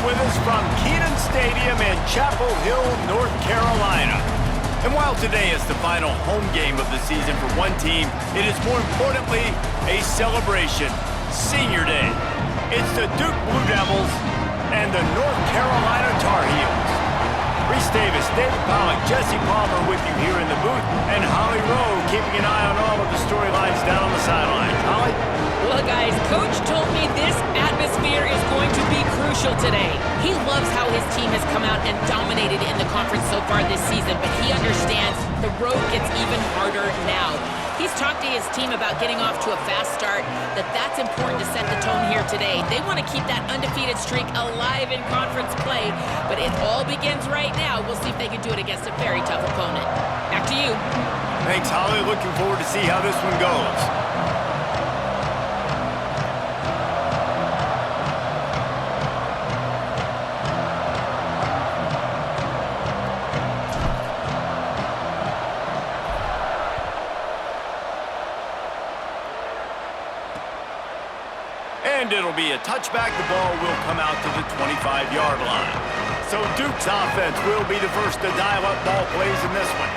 with us from Kenan Stadium in Chapel Hill, North Carolina. And while today is the final home game of the season for one team, it is more importantly a celebration, Senior Day. It's the Duke Blue Devils and the North Carolina Tar Heels. Reese Davis, David Pollack, Jesse Palmer with you here in the booth, and Holly Rowe keeping an eye on all of the storylines down on the sidelines. Holly? Well, guys, Coach told me this atmosphere is going to be crucial today. He loves how his team has come out and dominated in the conference so far this season, but he understands the road gets even harder now. He's talked to his team about getting off to a fast start, that's important to set the tone here today. They want to keep that undefeated streak alive in conference play, but it all begins right now. We'll see if they can do it against a very tough opponent. Back to you. Thanks, Holly. Looking forward to see how this one goes. And it'll be a touchback. The ball will come out to the 25-yard line. So Duke's offense will be the first to dial up ball plays in this one.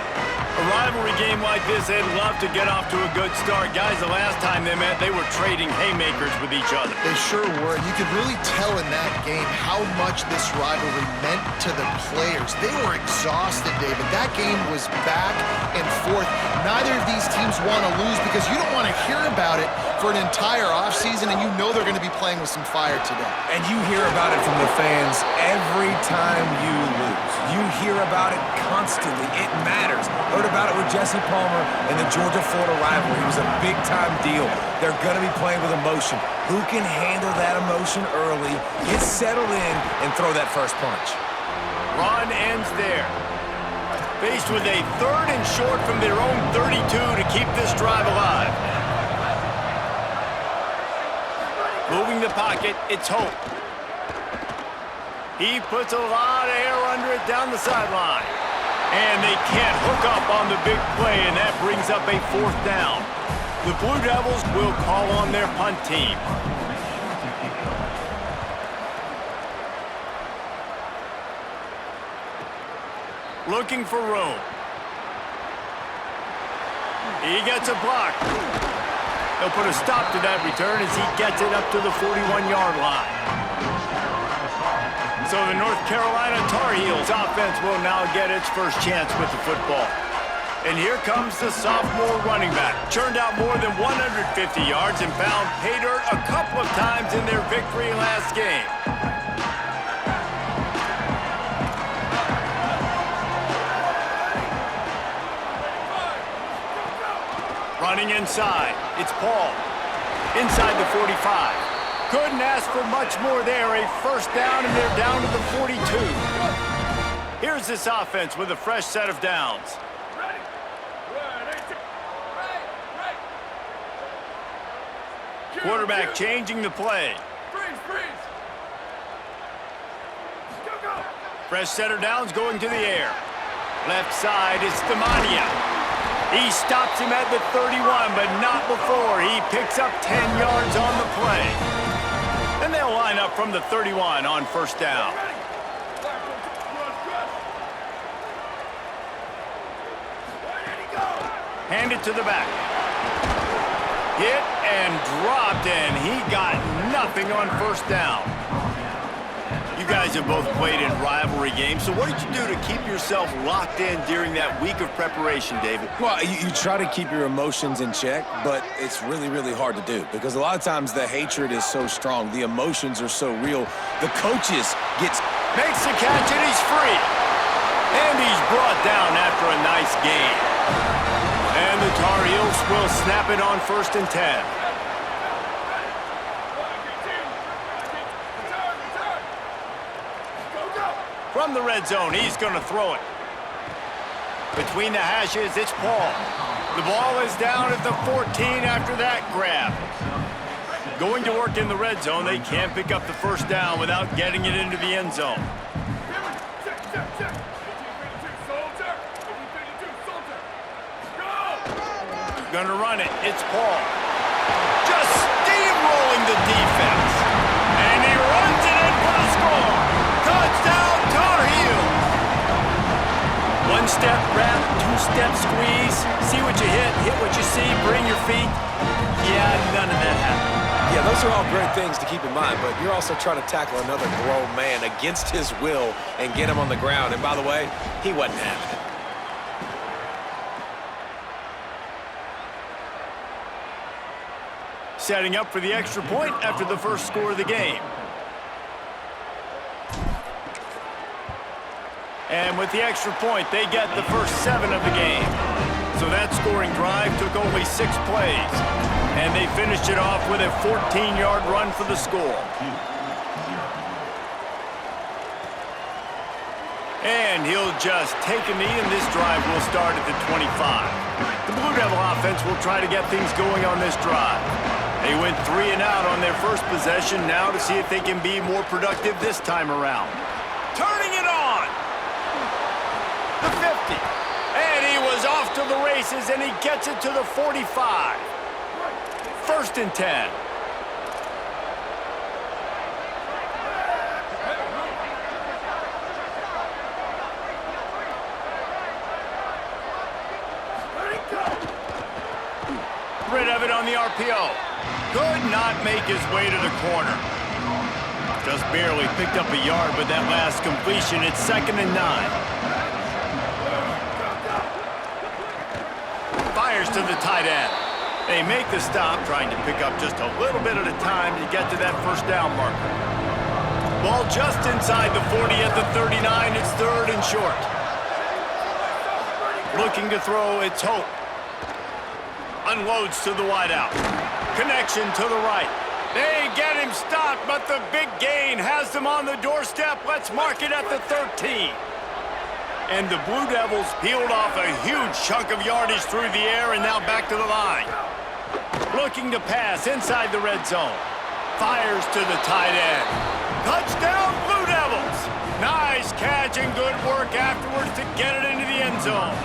A rivalry game like this, they'd love to get off to a good start. Guys, the last time they met, they were trading haymakers with each other. They sure were. You could really tell in that game how much this rivalry meant to the players. They were exhausted, David. That game was back and forth. Neither of these teams want to lose because you don't want to hear about it for an entire offseason, and you know they're going to be playing with some fire today. And you hear about it from the fans every time you lose. You hear about it constantly. It matters. Heard about it with Jesse Palmer and the Georgia-Florida rivalry. It was a big-time deal. They're going to be playing with emotion. Who can handle that emotion early, get settled in, and throw that first punch? Run ends there. Faced with a 3rd and short from their own 32 to keep this drive alive. Moving the pocket, it's Hope. He puts a lot of air under it down the sideline. And they can't hook up on the big play, and that brings up a 4th down. The Blue Devils will call on their punt team. Looking for room. He gets a block. They'll put a stop to that return as he gets it up to the 41-yard line. So the North Carolina Tar Heels offense will now get its first chance with the football. And here comes the sophomore running back. Churned out more than 150 yards and found pay dirt a couple of times in their victory last game. Running inside, it's Paul. Inside the 45. Couldn't ask for much more there. A 1st down, and they're down to the 42. Here's this offense with a fresh set of downs. Quarterback changing the play. Fresh set of downs going to the air. Left side is Stamania. He stops him at the 31, but not before. He picks up 10 yards on the play. And they'll line up from the 31 on 1st down. Hand it to the back. Hit and dropped, and he got nothing on 1st down. You guys have both played in rivalry games, so what did you do to keep yourself locked in during that week of preparation, David? Well, you try to keep your emotions in check, but it's really, really hard to do because a lot of times the hatred is so strong. The emotions are so real. The coaches makes the catch, and he's free. And he's brought down after a nice gain. And the Tar Heels will snap it on 1st and 10. From the red zone, he's going to throw it. Between the hashes, it's Paul. The ball is down at the 14 after that grab. Going to work in the red zone, they can't pick up the 1st down without getting it into the end zone. Gonna run it, it's Paul. Just steamrolling the defense. And he runs it in for the score. Touchdown, Tar Heels. One-step wrap, two-step squeeze. See what you hit what you see, bring your feet. Yeah, none of that happened. Yeah, those are all great things to keep in mind, but you're also trying to tackle another grown man against his will and get him on the ground. And by the way, he wasn't having it. Setting up for the extra point after the first score of the game. And with the extra point, they get the first 7 of the game. So that scoring drive took only 6 plays. And they finished it off with a 14-yard run for the score. And he'll just take a knee, and this drive will start at the 25. The Blue Devil offense will try to get things going on this drive. They went 3 and out on their first possession, now to see if they can be more productive this time around. Turning it on! The 50. And he was off to the races, and he gets it to the 45. First and 10. Rid of it on the RPO. Could not make his way to the corner. Just barely picked up a yard with that last completion. It's 2nd and 9. Fires to the tight end. They make the stop, trying to pick up just a little bit at a time to get to that first down marker. Ball just inside the 40 at the 39. It's 3rd and short. Looking to throw, it's Hope. Unloads to the wideout. Connection to the right. They get him stopped, but the big gain has them on the doorstep. Let's mark it at the 13. And the Blue Devils peeled off a huge chunk of yardage through the air and now back to the line. Looking to pass inside the red zone. Fires to the tight end. Touchdown, Blue Devils! Nice catch and good work afterwards to get it into the end zone.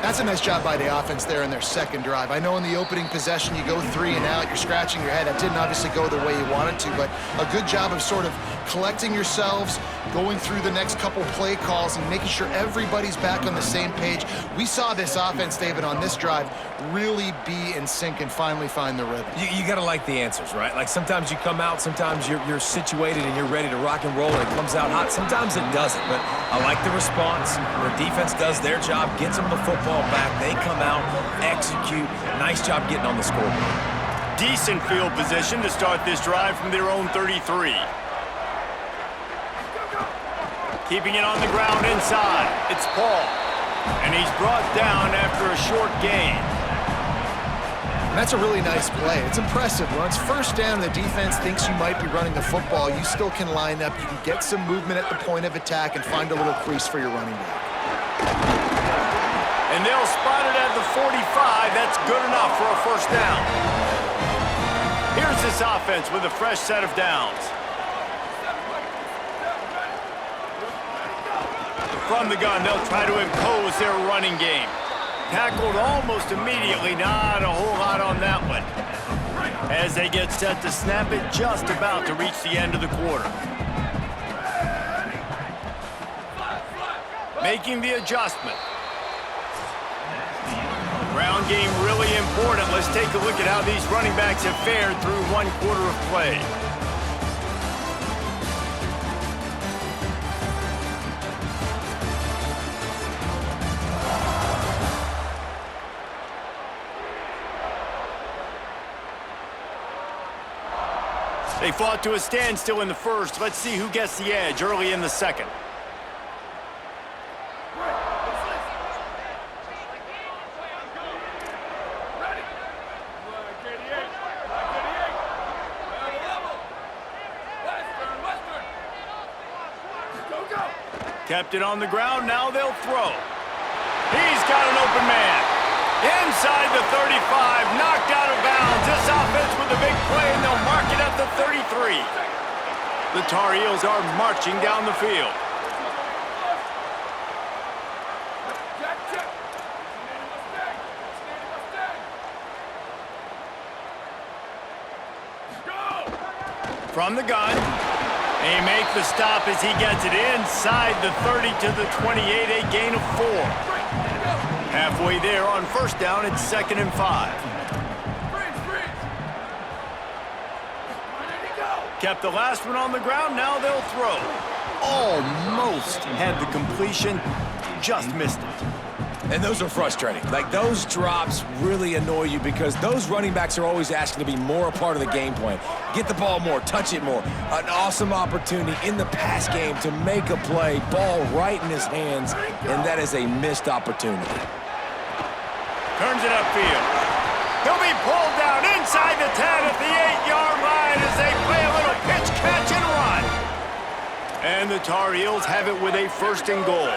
That's a nice job by the offense there in their second drive. I know in the opening possession you go 3 and out, you're scratching your head. That didn't obviously go the way you wanted to, but a good job of sort of collecting yourselves, going through the next couple play calls and making sure everybody's back on the same page. We saw this offense, David, on this drive really be in sync and finally find the rhythm. You got to like the answers, right? Like sometimes you come out, sometimes you're situated and you're ready to rock and roll and it comes out hot. Sometimes it doesn't, but I like the response. The defense does their job, gets them the football back. They come out, execute. Nice job getting on the scoreboard. Decent field position to start this drive from their own 33. Keeping it on the ground inside. It's Paul. And he's brought down after a short gain. And that's a really nice play. It's impressive. When it's first down and the defense thinks you might be running the football, you still can line up. You can get some movement at the point of attack and find a little crease for your running back. And they'll spot it at the 45. That's good enough for a first down. Here's this offense with a fresh set of downs. From the gun, they'll try to impose their running game. Tackled almost immediately, not a whole lot on that one. As they get set to snap it, just about to reach the end of the quarter. Making the adjustment. Ground game really important. Let's take a look at how these running backs have fared through 1 quarter of play. They fought to a standstill in the first. Let's see who gets the edge early in the second. Kept it on the ground, now they'll throw. He's got an open man. Inside the 35, knocked out of bounds. This offense with a big play, and they'll mark it at the 33. The Tar Heels are marching down the field. From the gun. They make the stop as he gets it inside the 30 to the 28, a gain of 4. Halfway there on first down, it's 2nd and 5. Kept the last one on the ground, now they'll throw. Almost had the completion, just missed it. And those are frustrating. Like, those drops really annoy you because those running backs are always asking to be more a part of the game plan. Get the ball more, touch it more. An awesome opportunity in the pass game to make a play, ball right in his hands, and that is a missed opportunity. Turns it upfield. He'll be pulled down inside the 10 at the 8-yard line as they play a little pitch, catch, and run. And the Tar Heels have it with a 1st and goal.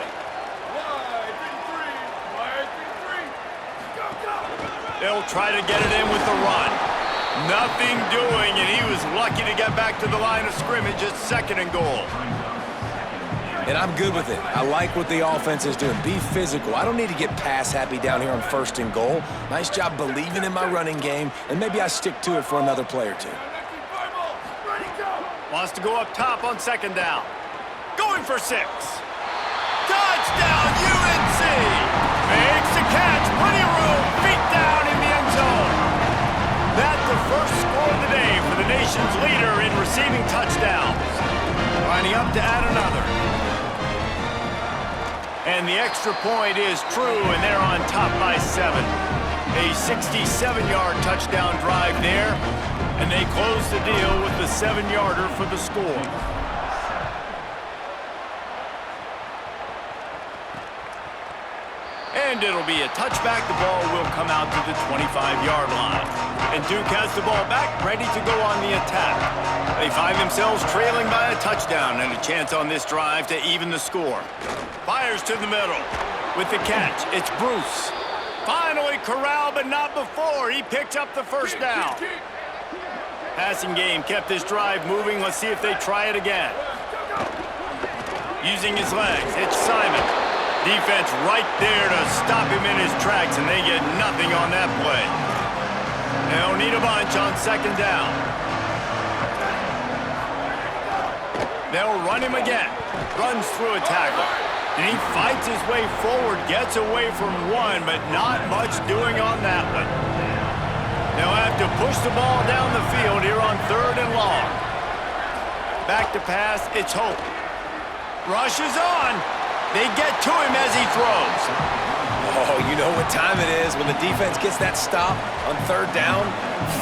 They'll try to get it in with the run. Nothing doing, and he was lucky to get back to the line of scrimmage at 2nd and goal. And I'm good with it. I like what the offense is doing. Be physical. I don't need to get pass happy down here on 1st and goal. Nice job believing in my running game, and maybe I stick to it for another play or two. Wants to go up top on 2nd down. Going for 6. Touchdown, UNC! Makes the catch, plenty of room, feet down in the end zone. That's the first score of the day for the nation's leader in receiving touchdowns. Lining up to add another. And the extra point is true, and they're on top by 7. A 67-yard touchdown drive there, and they close the deal with the 7-yarder for the score. And it'll be a touchback. The ball will come out to the 25-yard line. And Duke has the ball back, ready to go on the attack. They find themselves trailing by a touchdown and a chance on this drive to even the score. Fires to the middle. With the catch, it's Bruce. Finally corralled, but not before. He picked up the 1st down. Passing game kept this drive moving. Let's see if they try it again. Using his legs, it's Simon. Defense right there to stop him in his tracks, and they get nothing on that play. They'll need a bunch on 2nd down. They'll run him again. Runs through a tackle. And he fights his way forward, gets away from one, but not much doing on that one. They'll have to push the ball down the field here on 3rd and long. Back to pass, it's Hope. Rushes on. They get to him as he throws. Oh, you know what time it is when the defense gets that stop on 3rd down.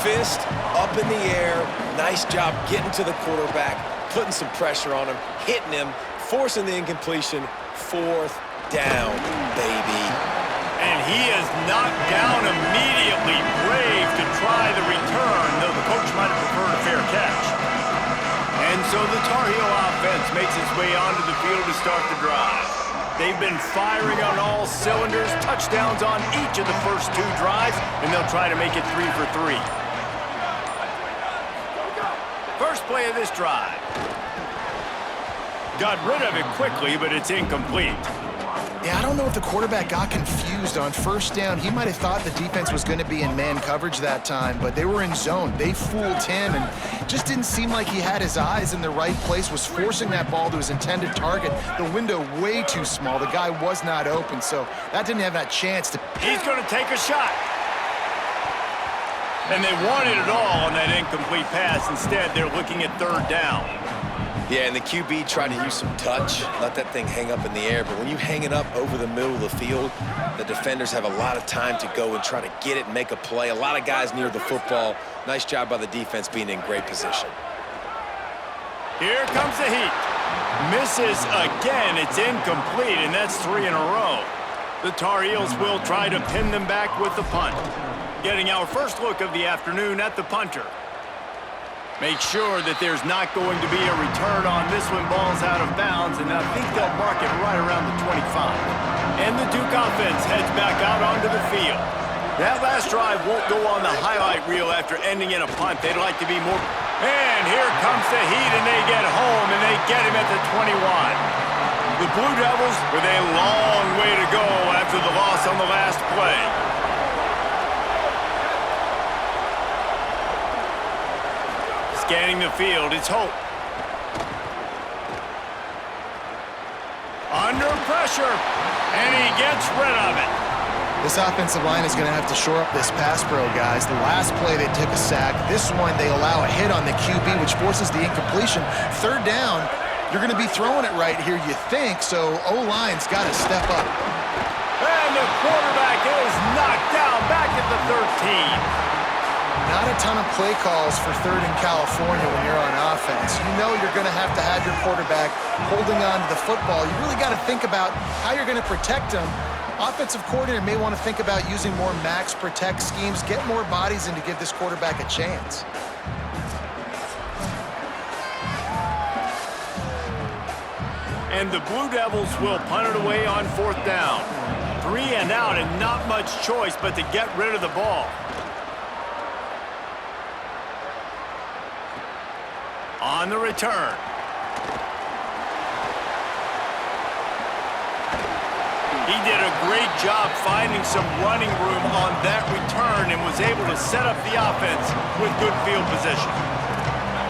Fist up in the air. Nice job getting to the quarterback, putting some pressure on him, hitting him, forcing the incompletion. 4th down, baby. And he is knocked down immediately. Brave to try the return, though the coach might have preferred a fair catch. And so the Tar Heel offense makes its way onto the field to start the drive. They've been firing on all cylinders, touchdowns on each of the first 2 drives, and they'll try to make it 3 for 3. First play of this drive. Got rid of it quickly, but it's incomplete. Yeah, I don't know if the quarterback got confused on 1st down. He might have thought the defense was going to be in man coverage that time, but they were in zone. They fooled him, and just didn't seem like he had his eyes in the right place, was forcing that ball to his intended target. The window way too small. The guy was not open, so that didn't have that chance to... He's going to take a shot. And they wanted it all on that incomplete pass. Instead, they're looking at 3rd down. Yeah, and the QB tried to use some touch, let that thing hang up in the air. But when you hang it up over the middle of the field, the defenders have a lot of time to go and try to get it and make a play. A lot of guys near the football. Nice job by the defense being in great position. Here comes the heat. Misses again. It's incomplete, and that's 3 in a row. The Tar Heels will try to pin them back with the punt. Getting our first look of the afternoon at the punter. Make sure that there's not going to be a return on this one. Ball's out of bounds, and I think they'll mark it right around the 25. And the Duke offense heads back out onto the field. That last drive won't go on the highlight reel after ending in a punt. They'd like to be more... And here comes the heat, and they get home, and they get him at the 21. The Blue Devils with a long way to go after the loss on the last play. Scanning the field, it's Hope. pressure, and he gets rid of it. This offensive line is going to have to shore up this pass pro, guys. The last play they took a sack. This one they allow a hit on the QB, which forces the incompletion. Third down, you're going to be throwing it right here, you think, so O-line's got to step up. And the quarterback is knocked down back at the 13. Not a ton of play calls for third in California when you're on offense. You know you're going to have your quarterback holding on to the football. You really got to think about how you're going to protect him. Offensive coordinator may want to think about using more max protect schemes, get more bodies in to give this quarterback a chance. And the Blue Devils will punt it away on fourth down. 3 and out and not much choice but to get rid of the ball. On the return. He did a great job finding some running room on that return and was able to set up the offense with good field position.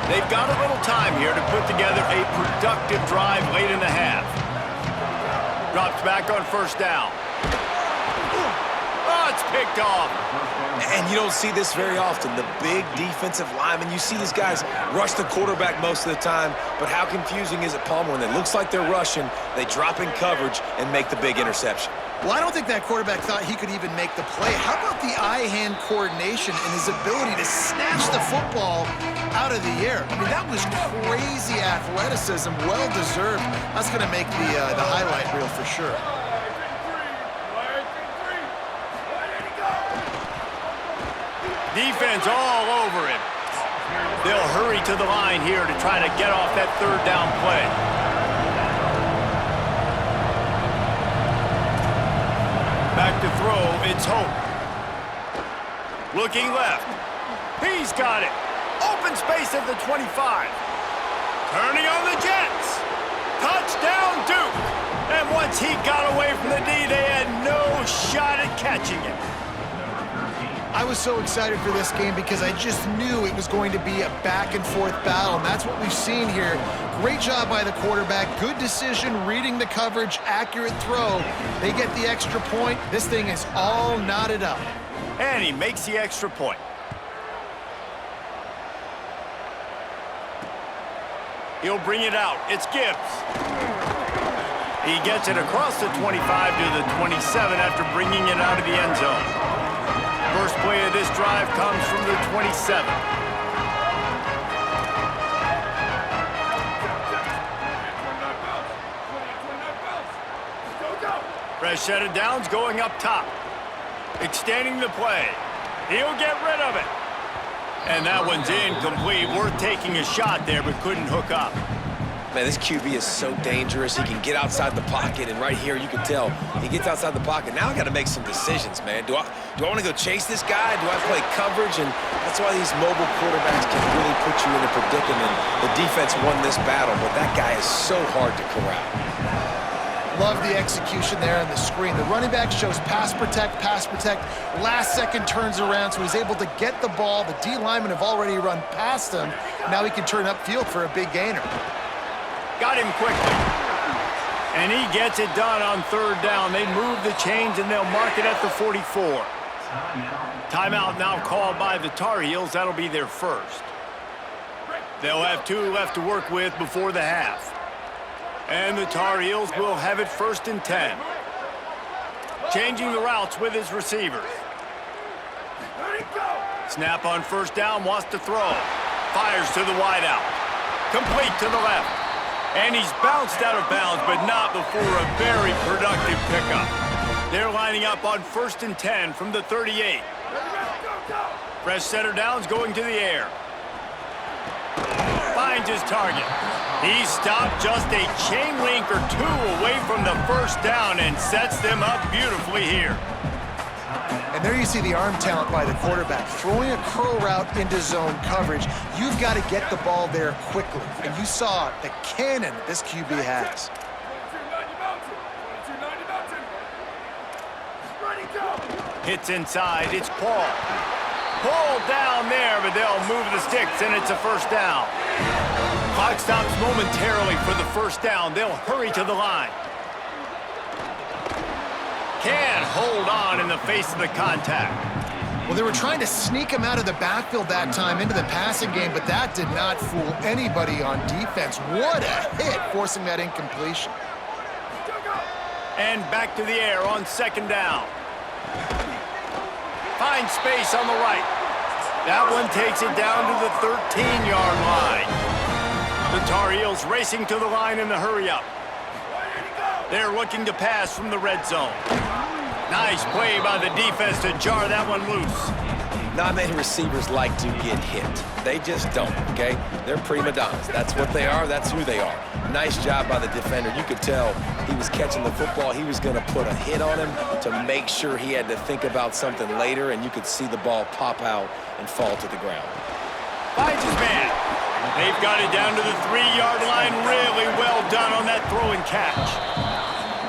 They've got a little time here to put together a productive drive late in the half. Drops back on first down. Oh, it's picked off. And you don't see this very often. The big defensive linemen, you see these guys rush the quarterback most of the time, but how confusing is it, Palmer, when it looks like they're rushing, they drop in coverage and make the big interception? Well, I don't think that quarterback thought he could even make the play. How about the eye-hand coordination and his ability to snatch the football out of the air? I mean, that was crazy athleticism, well-deserved. That's going to make the highlight reel for sure. Defense all over him. They'll hurry to the line here to try to get off that third down play. Back to throw, it's Hope. Looking left. He's got it. Open space at the 25. Turning on the Jets. Touchdown, Duke. And once he got away from the D, they had no shot at catching him. I was so excited for this game because I just knew it was going to be a back-and-forth battle, and that's what we've seen here. Great job by the quarterback, good decision, reading the coverage, accurate throw. They get the extra point. This thing is all knotted up. And he makes the extra point. He'll bring it out. It's Gibbs. He gets it across the 25 to the 27 after bringing it out of the end zone. First play of this drive comes from the 27. Fresh set of downs going up top. Extending the play. He'll get rid of it. And that one's incomplete. Worth taking a shot there, but couldn't hook up. Man, this QB is so dangerous. He can get outside the pocket, and right here you can tell he gets outside the pocket. Now I got to make some decisions, man. Do I want to go chase this guy? Do I play coverage? And that's why these mobile quarterbacks can really put you in a predicament. The defense won this battle, but that guy is so hard to corral. Love the execution there on the screen. The running back shows pass protect, last second turns around, so he's able to get the ball. The D linemen have already run past him. Now he can turn upfield for a big gainer. Got him quickly. And he gets it done on third down. They move the chains and they'll mark it at the 44. Timeout now called by the Tar Heels. That'll be their first. They'll have 2 left to work with before the half. And the Tar Heels will have it 1st and 10. Changing the routes with his receivers. Snap on first down, wants to throw. Fires to the wideout. Complete to the left. And he's bounced out of bounds, but not before a very productive pickup. They're lining up on 1st and 10 from the 38. Fresh center downs going to the air. Finds his target. He stopped just a chain link or 2 away from the first down and sets them up beautifully here. And there you see the arm talent by the quarterback. Throwing a curl route into zone coverage, you've got to get the ball there quickly. And you saw the cannon this QB has. Hits inside, it's Paul. Paul down there, but they'll move the sticks, and it's a first down. Clock stops momentarily for the first down. They'll hurry to the line. Can't hold on in the face of the contact. Well, they were trying to sneak him out of the backfield that time into the passing game, but that did not fool anybody on defense. What a hit, forcing that incompletion. And back to the air on second down. Finds space on the right. That one takes it down to the 13-yard line. The Tar Heels racing to the line in the hurry-up. They're looking to pass from the red zone. Nice play by the defense to jar that one loose. Not many receivers like to get hit. They just don't, okay? They're prima donnas. That's what they are. That's who they are. Nice job by the defender. You could tell he was catching the football. He was going to put a hit on him to make sure he had to think about something later, and you could see the ball pop out and fall to the ground. Finds his man. They've got it down to the 3-yard line. Really well done on that throw and catch.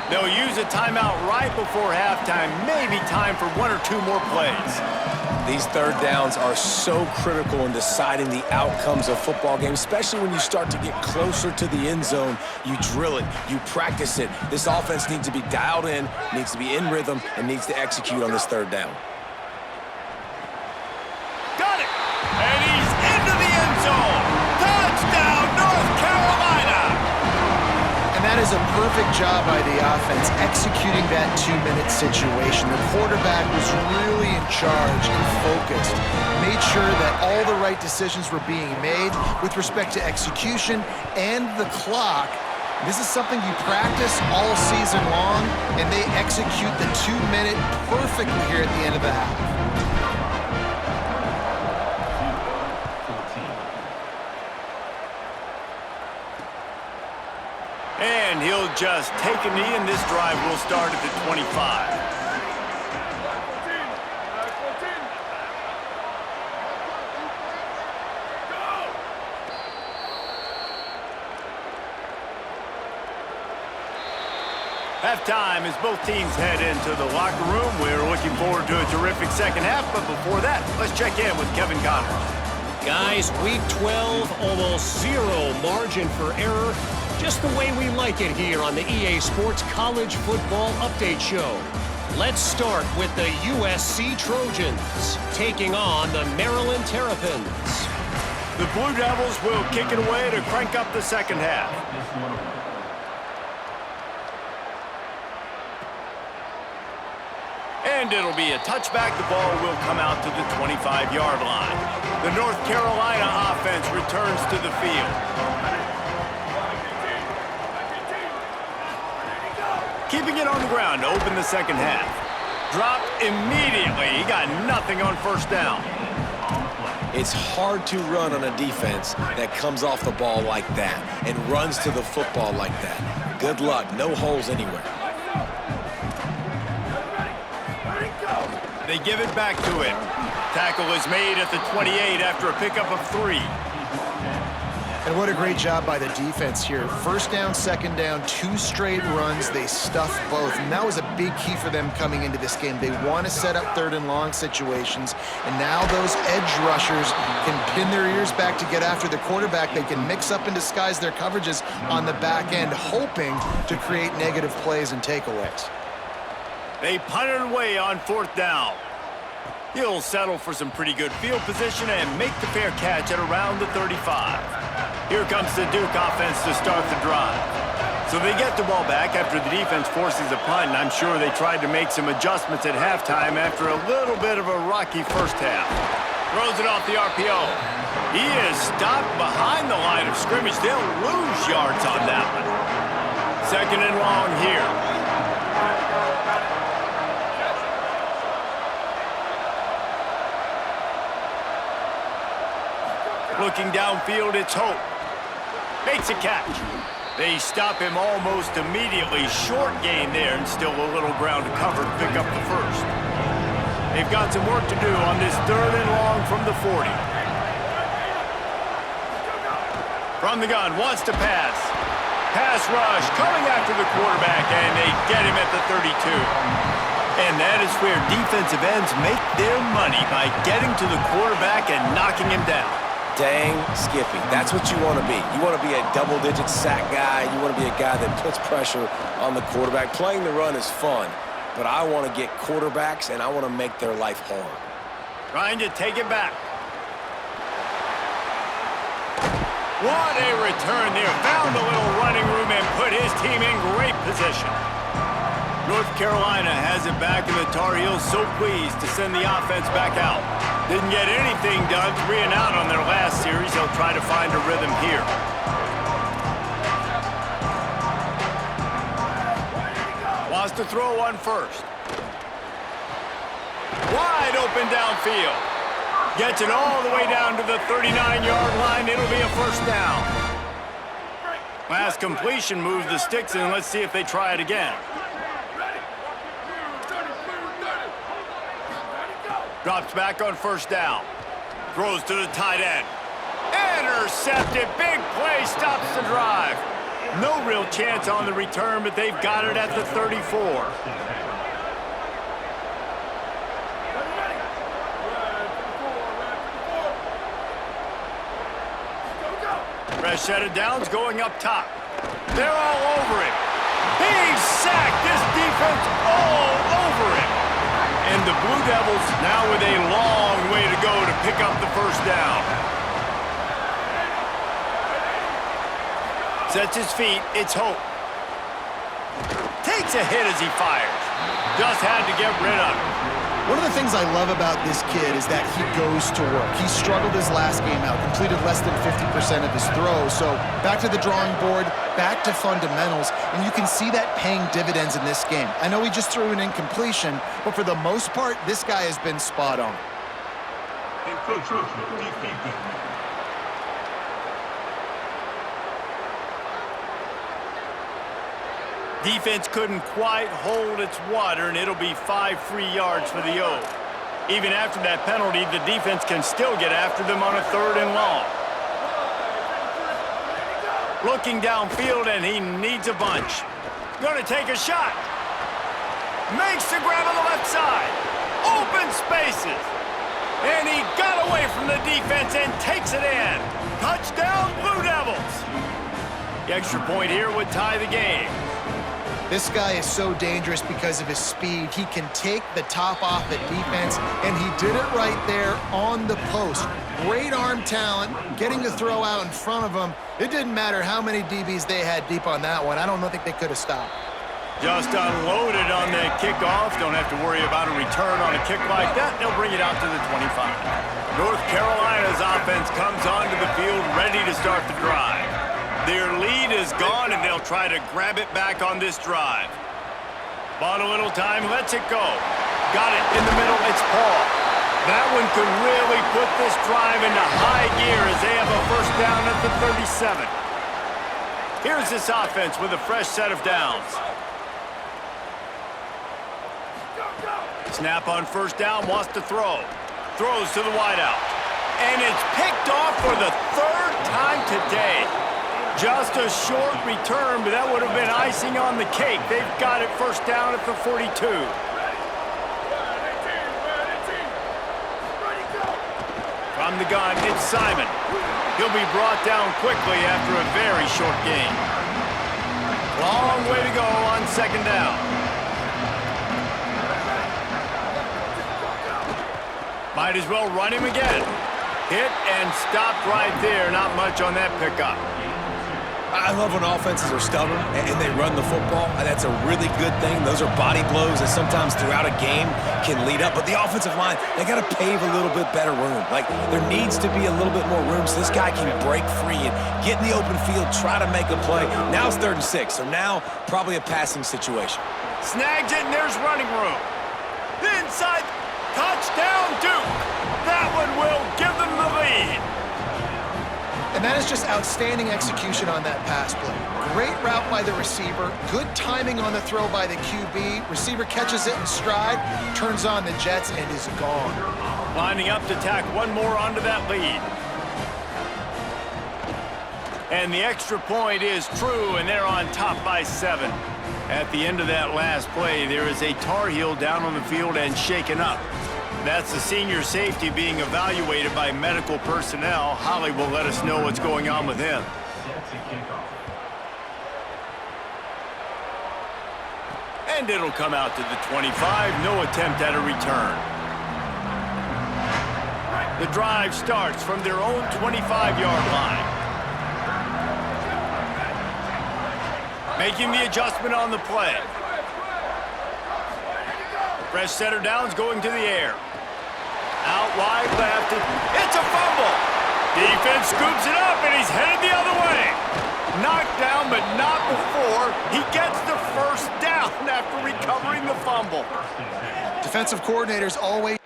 They'll use a timeout right before halftime. Maybe time for 1 or 2 more plays. These third downs are so critical in deciding the outcomes of football games, especially when you start to get closer to the end zone. You drill it, you practice it. This offense needs to be dialed in, needs to be in rhythm, and needs to execute on this third down. Got it! And he's into the end zone! Touchdown, North Carolina! And that is a perfect job by the offense, executing that 2-minute situation. The quarterback was really in charge and focused, made sure that all the right decisions were being made with respect to execution and the clock. This is something you practice all season long, and they execute the 2-minute perfectly here at the end of the half. And he'll just take a knee, and this drive will start at the 25. Halftime as both teams head into the locker room. We're looking forward to a terrific second half, but before that, let's check in with Kevin Connors. Guys, week 12, almost 0 margin for error. Just the way we like it here on the EA Sports College Football Update Show. Let's start with the USC Trojans taking on the Maryland Terrapins. The Blue Devils will kick it away to crank up the second half. And it'll be a touchback. The ball will come out to the 25-yard line. The North Carolina offense returns to the field. Keeping it on the ground to open the second half. Dropped immediately. He got nothing on first down. It's hard to run on a defense that comes off the ball like that and runs to the football like that. Good luck. No holes anywhere. They give it back to him. Tackle is made at the 28 after a pickup of 3. And what a great job by the defense here. First down, second down, 2 straight runs. They stuffed both. And that was a big key for them coming into this game. They want to set up third and long situations. And now those edge rushers can pin their ears back to get after the quarterback. They can mix up and disguise their coverages on the back end, hoping to create negative plays and takeaways. They punt it away on 4th down. He'll settle for some pretty good field position and make the fair catch at around the 35. Here comes the Duke offense to start the drive. So they get the ball back after the defense forces a punt, and I'm sure they tried to make some adjustments at halftime after a little bit of a rocky first half. Throws it off the RPO. He is stopped behind the line of scrimmage. They'll lose yards on that one. 2nd and long here. Looking downfield, it's Hope. Makes a catch. They stop him almost immediately. Short gain there and still a little ground to cover to pick up the first. They've got some work to do on this 3rd and long from the 40. From the gun, wants to pass. Pass rush, coming after the quarterback, and they get him at the 32. And that is where defensive ends make their money, by getting to the quarterback and knocking him down. Dang Skippy. That's what you want to be. You want to be a double-digit sack guy. You want to be a guy that puts pressure on the quarterback. Playing the run is fun, but I want to get quarterbacks, and I want to make their life hard. Trying to take it back. What a return there. Found a little running room and put his team in great position. North Carolina has it back, and the Tar Heels so pleased to send the offense back out. Didn't get anything done, 3 and out on their last series. They'll try to find a rhythm here. Wants to throw on first. Wide open downfield. Gets it all the way down to the 39-yard line. It'll be a first down. Last completion moves the sticks in. Let's see if they try it again. Drops back on first down. Throws to the tight end. Intercepted. Big play. Stops the drive. No real chance on the return, but they've got it at the 34. Fresh set of downs going up top. They're all over it. He's sacked. This defense all over it. And the Blue Devils now with a long way to go to pick up the first down. Sets his feet. It's Hope. Takes a hit as he fires. Just had to get rid of it. One of the things I love about this kid is that he goes to work. He struggled his last game out, completed less than 50% of his throws. So back to the drawing board, back to fundamentals, and you can see that paying dividends in this game. I know he just threw an incompletion, but for the most part, this guy has been spot on. Defense couldn't quite hold its water, and it'll be 5 free yards for the O. Even after that penalty, the defense can still get after them on a 3rd and long. Looking downfield, and he needs a bunch. Gonna take a shot. Makes the grab on the left side. Open spaces. And he got away from the defense and takes it in. Touchdown, Blue Devils. The extra point here would tie the game. This guy is so dangerous because of his speed. He can take the top off the defense, and he did it right there on the post. Great arm talent, getting to throw out in front of him. It didn't matter how many DBs they had deep on that one. I don't think they could have stopped. Just unloaded on the kickoff. Don't have to worry about a return on a kick like that. They'll bring it out to the 25. North Carolina's offense comes onto the field ready to start the drive. Their lead is gone, and they'll try to grab it back on this drive. Bought a little time, lets it go. Got it in the middle, it's Paul. That one could really put this drive into high gear as they have a first down at the 37. Here's this offense with a fresh set of downs. Snap on first down, wants to throw. Throws to the wideout. And it's picked off for the 3rd time today. Just a short return, but that would have been icing on the cake. They've got it first down at the 42. From the gun, it's Simon. He'll be brought down quickly after a very short game. Long way to go on 2nd down. Might as well run him again. Hit and stopped right there. Not much on that pickup. I love when offenses are stubborn and they run the football. That's a really good thing. Those are body blows that sometimes throughout a game can lead up. But the offensive line, they got to pave a little bit better room. Like, there needs to be a little bit more room so this guy can break free and get in the open field, try to make a play. Now it's 3rd and 6, so now probably a passing situation. Snags it, and there's running room. Inside, touchdown, Duke. That one will give them the lead. And that is just outstanding execution on that pass play. Great route by the receiver, good timing on the throw by the QB. Receiver catches it in stride, turns on the jets, and is gone. Lining up to tack one more onto that lead. And the extra point is true, and they're on top by 7. At the end of that last play, there is a Tar Heel down on the field and shaken up. That's the senior safety being evaluated by medical personnel. Holly will let us know what's going on with him. And it'll come out to the 25. No attempt at a return. The drive starts from their own 25-yard line. Making the adjustment on the play. Fresh setter downs going to the air. Out wide left. It's a fumble. Defense scoops it up, and he's headed the other way. Knocked down, but not before he gets the first down after recovering the fumble. Defensive coordinators always...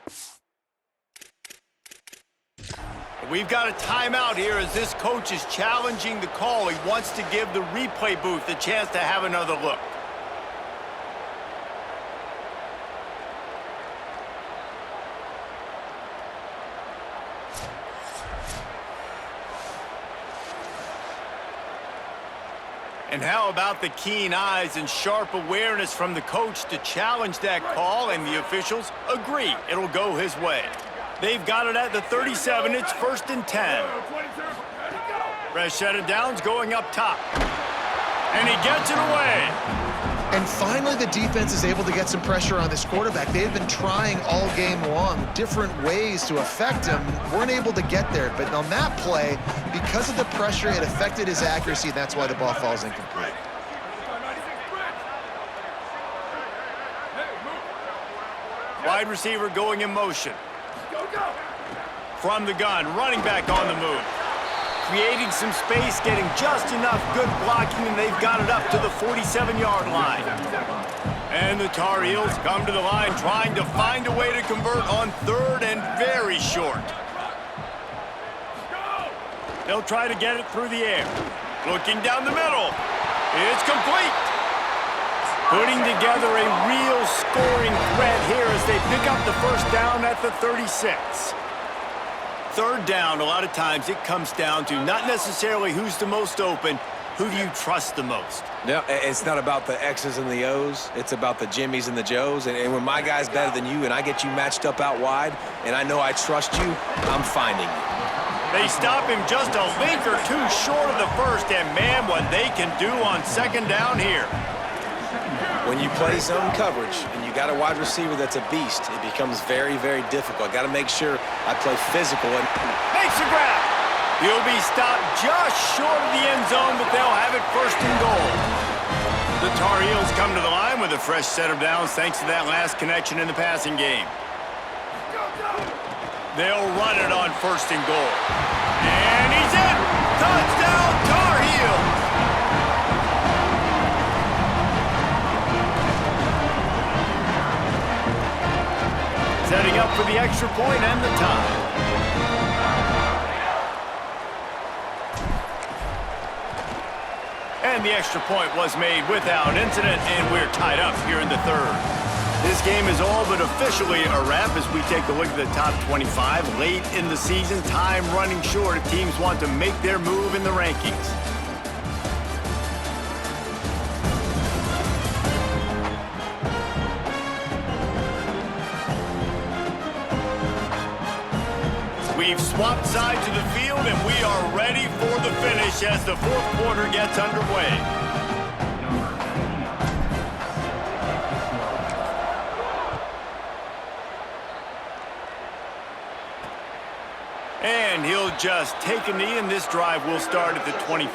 We've got a timeout here as this coach is challenging the call. He wants to give the replay booth a chance to have another look. And how about the keen eyes and sharp awareness from the coach to challenge that call, and the officials agree it'll go his way. They've got it at the 37. It's 1st and 10. Fresh set of downs going up top. And he gets it away. And finally, the defense is able to get some pressure on this quarterback. They've been trying all game long different ways to affect him. Weren't able to get there. But on that play, because of the pressure, it affected his accuracy, and that's why the ball falls incomplete. Wide receiver going in motion. From the gun, running back on the move. Creating some space, getting just enough good blocking, and they've got it up to the 47-yard line. And the Tar Heels come to the line trying to find a way to convert on 3rd and very short. They'll try to get it through the air. Looking down the middle. It's complete. Putting together a real scoring threat here as they pick up the first down at the 36. 3rd down, a lot of times it comes down to not necessarily who's the most open, who do you trust the most? No, it's not about the X's and the O's. It's about the Jimmies and the Joes. And when my guy's better than you and I get you matched up out wide and I know I trust you, I'm finding you. They stop him just a link or two short of the first, and man, what they can do on 2nd down here. When you play zone coverage and you got a wide receiver that's a beast, it becomes very, very difficult. I got to make sure I play physical. And Makes a grab. He'll be stopped just short of the end zone, but they'll have it 1st and goal. The Tar Heels come to the line with a fresh set of downs thanks to that last connection in the passing game. They'll run it on 1st and goal. And he's in! Touchdown, Tar Heels! Setting up for the extra point and the tie. And the extra point was made without incident, and we're tied up here in the 3rd. This game is all but officially a wrap as we take a look at the top 25. Late in the season, time running short if teams want to make their move in the rankings. We've swapped sides of the field, and we are ready for the finish as the 4th quarter gets underway. And he'll just take a knee, and this drive will start at the 25.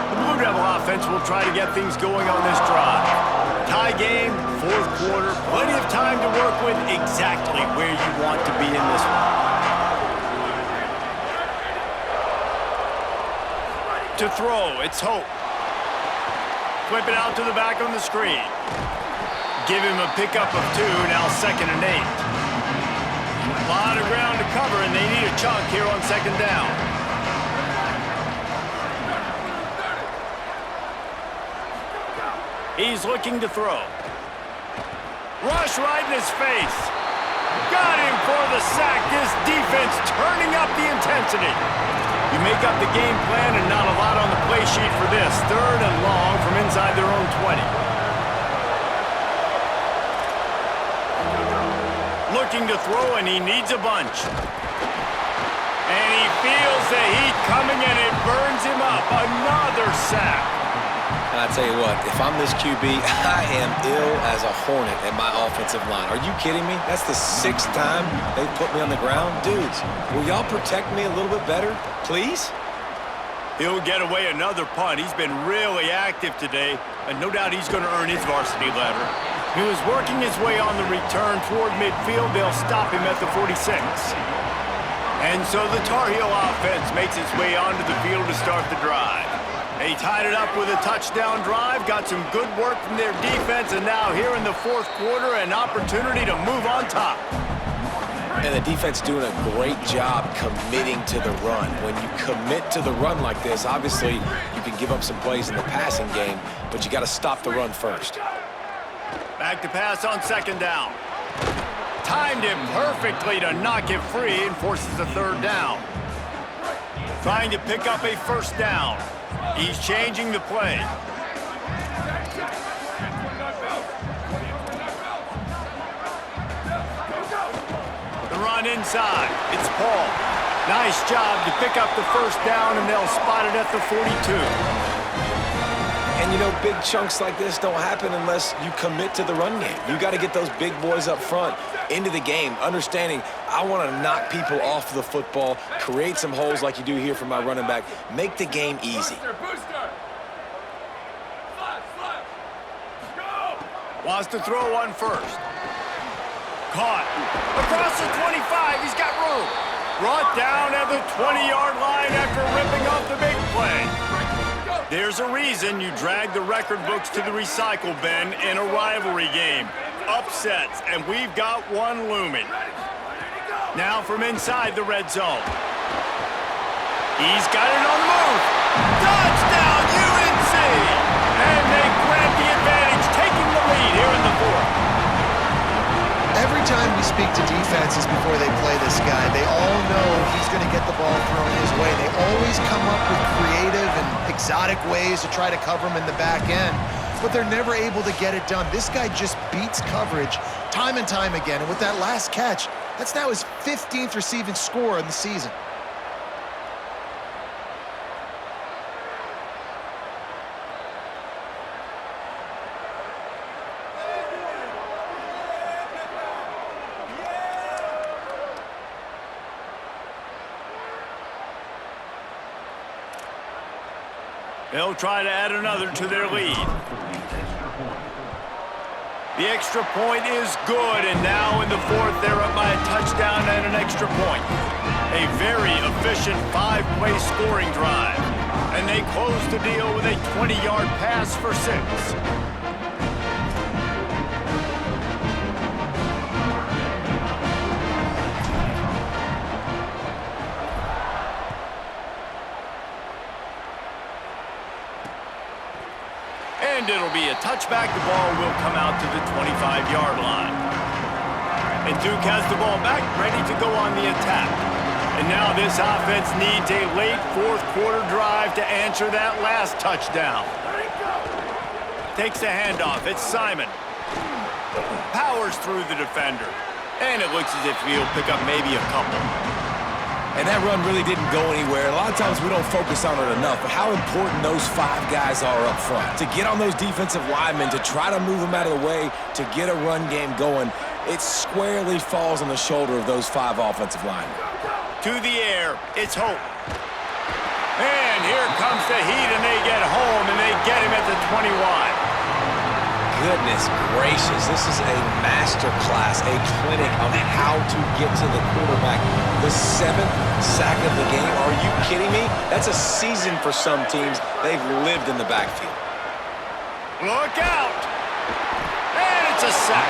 The Blue Devil offense will try to get things going on this drive. Tie game, 4th quarter, plenty of time to work with, exactly where you want to be in this one. To throw, it's Hope. Flip it out to the back on the screen. Give him a pickup of 2, now 2nd and 8. A lot of ground to cover, and they need a chunk here on 2nd down. He's looking to throw. Rush right in his face. Got him for the sack. This defense turning up the intensity. You make up the game plan and not a lot on the play sheet for this. 3rd and long from inside their own 20. Looking to throw, and he needs a bunch. And he feels the heat coming, and it burns him up. Another sack. And I tell you what, if I'm this QB, I am ill as a hornet at my offensive line. Are you kidding me? That's the 6th time they've put me on the ground. Dudes, will y'all protect me a little bit better, please? He'll get away another punt. He's been really active today, and no doubt he's going to earn his varsity letter. He was working his way on the return toward midfield. They'll stop him at the 46. And so the Tar Heel offense makes its way onto the field to start the drive. They tied it up with a touchdown drive, got some good work from their defense, and now here in the 4th quarter, an opportunity to move on top. And the defense doing a great job committing to the run. When you commit to the run like this, obviously you can give up some plays in the passing game, but you got to stop the run first. Back to pass on 2nd down. Timed him perfectly to knock it free and forces a 3rd down. Trying to pick up a 1st down. He's changing the play. The run inside. It's Paul. Nice job to pick up the 1st down, and they'll spot it at the 42. And, you know, big chunks like this don't happen unless you commit to the run game. You got to get those big boys up front into the game, understanding I want to knock people off the football, create some holes like you do here for my running back, make the game easy. Wants to throw one first. Caught. Across the 25, he's got room. Brought down at the 20-yard line after ripping off the big play. There's a reason you drag the record books to the recycle bin in a rivalry game. Upsets, and we've got one looming. Now from inside the red zone. He's got it on the move. Touchdown, UNC! And they grab the advantage, taking the lead here in the 4th. Every time we speak to defenses before they play this guy, they all know he's going to get the ball thrown his way. They always come up with creative and exotic ways to try to cover him in the back end, but they're never able to get it done. This guy just beats coverage time and time again, and with that last catch, that's now his 15th receiving score in the season. They'll try to add another to their lead. The extra point is good, and now in the 4th, they're up by a touchdown and an extra point. A very efficient 5-play scoring drive. And they close the deal with a 20-yard pass for 6. And it'll be a touchback. The ball will come out to the 25-yard line. And Duke has the ball back, ready to go on the attack. And now this offense needs a late 4th quarter drive to answer that last touchdown. Takes the handoff. It's Simon. Powers through the defender. And it looks as if he'll pick up maybe a couple. And that run really didn't go anywhere. A lot of times we don't focus on it enough, but how important those 5 guys are up front. To get on those defensive linemen, to try to move them out of the way, to get a run game going, it squarely falls on the shoulder of those 5 offensive linemen. To the air, it's Hope. And here comes the heat, and they get home, and they get him at the 21. Goodness gracious, this is a master class, a clinic on how to get to the quarterback. The 7th sack of the game, are you kidding me? That's a season for some teams. They've lived in the backfield. Look out! And it's a sack.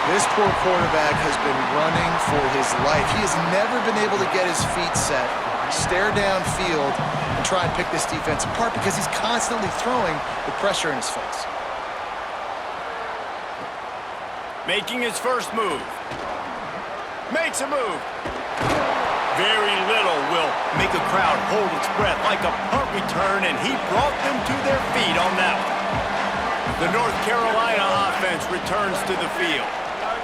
This poor quarterback has been running for his life. He has never been able to get his feet set, stare downfield, and try and pick this defense apart because he's constantly throwing with pressure in his face. Making his first move. Makes a move. Very little will make a crowd hold its breath like a punt return, and he brought them to their feet on that one. The North Carolina offense returns to the field.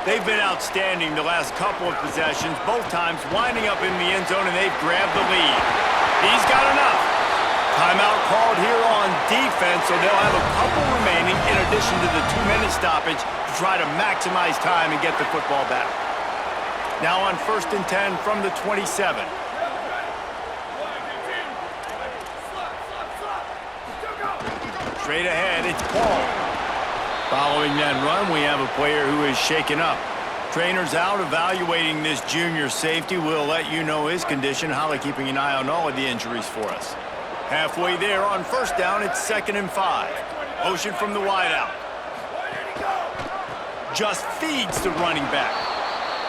They've been outstanding the last couple of possessions, both times winding up in the end zone, and they've grabbed the lead. He's got enough. Timeout called here on defense, so they'll have a couple remaining in addition to the 2-minute stoppage to try to maximize time and get the football back. Now on 1st and 10 from the 27. Straight ahead, it's Paul. Following that run, we have a player who is shaken up. Trainer's out evaluating this junior safety. We'll let you know his condition. Holly keeping an eye on all of the injuries for us. Halfway there on 1st down, it's 2nd and 5. Motion from the wideout. Just feeds the running back.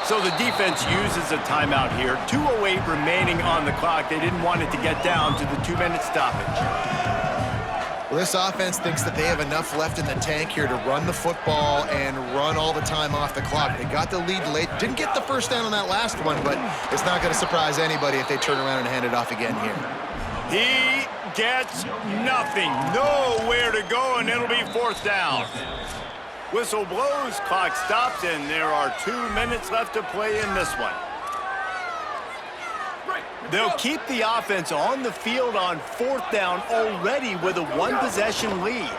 So the defense uses a timeout here. 2:08 remaining on the clock. They didn't want it to get down to the 2-minute stoppage. Well, this offense thinks that they have enough left in the tank here to run the football and run all the time off the clock. They got the lead late. Didn't get the 1st down on that last one, but it's not going to surprise anybody if they turn around and hand it off again here. He gets nothing. Nowhere to go, and it'll be 4th down. Whistle blows, clock stops, and there are 2 minutes left to play in this one. They'll keep the offense on the field on 4th down already with a 1-possession lead.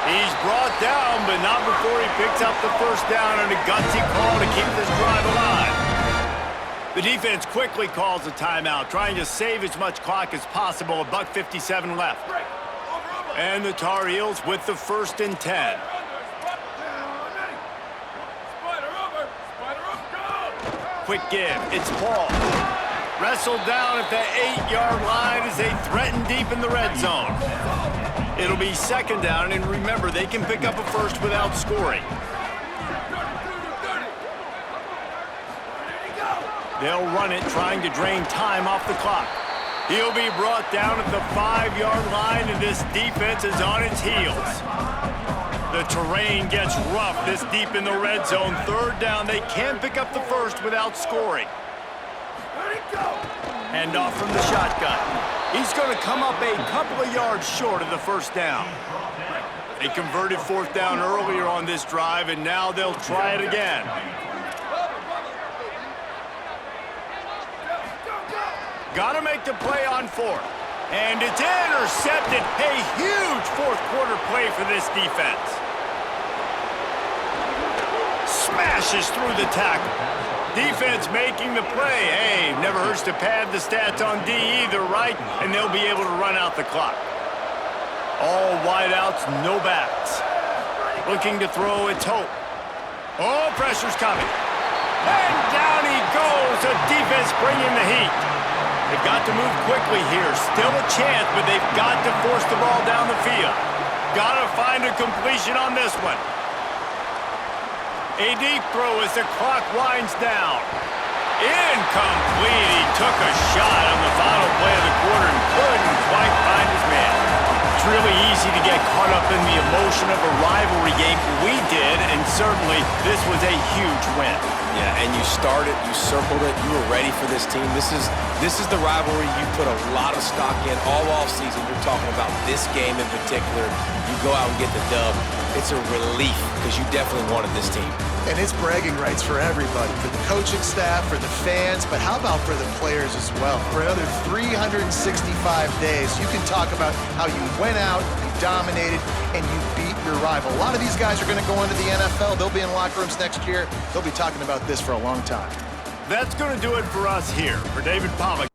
He's brought down, but not before he picks up the 1st down and a gutsy call to keep this drive alive. The defense quickly calls a timeout, trying to save as much clock as possible. $1:57 left. And the Tar Heels with the 1st and 10. Quick give. It's Paul. Wrestled down at the 8-yard line as they threaten deep in the red zone. It'll be 2nd down, and remember, they can pick up a 1st without scoring. They'll run it, trying to drain time off the clock. He'll be brought down at the 5-yard line, and this defense is on its heels. The terrain gets rough this deep in the red zone. 3rd down, they can't pick up the 1st without scoring. Hand off from the shotgun. He's going to come up a couple of yards short of the 1st down. They converted 4th down earlier on this drive, and now they'll try it again. Got to make the play on 4th. And it's intercepted. A huge 4th quarter play for this defense. Smashes through the tackle. Defense making the play. Hey, never hurts to pad the stats on D either, right? And they'll be able to run out the clock. All wideouts, no backs. Looking to throw, it's Hope. Oh, pressure's coming. And down he goes. The defense bringing the heat. They've got to move quickly here. Still a chance, but they've got to force the ball down the field. Got to find a completion on this one. A deep throw as the clock winds down. Incomplete. He took a shot on the final play of the quarter and couldn't quite find his man. It's really easy to get caught up in the emotion of a rivalry game. We did, and certainly this was a huge win. Yeah, and you started, you circled it, you were ready for this team. This is the rivalry you put a lot of stock in all offseason. You're talking about this game in particular. You go out and get the dub. It's a relief because you definitely wanted this team. And it's bragging rights for everybody, for the coaching staff, for the fans, but how about for the players as well? For another 365 days, you can talk about how you went out, you dominated, and you beat your rival. A lot of these guys are going to go into the NFL. They'll be in locker rooms next year. They'll be talking about this for a long time. That's going to do it for us here. For David Pollack,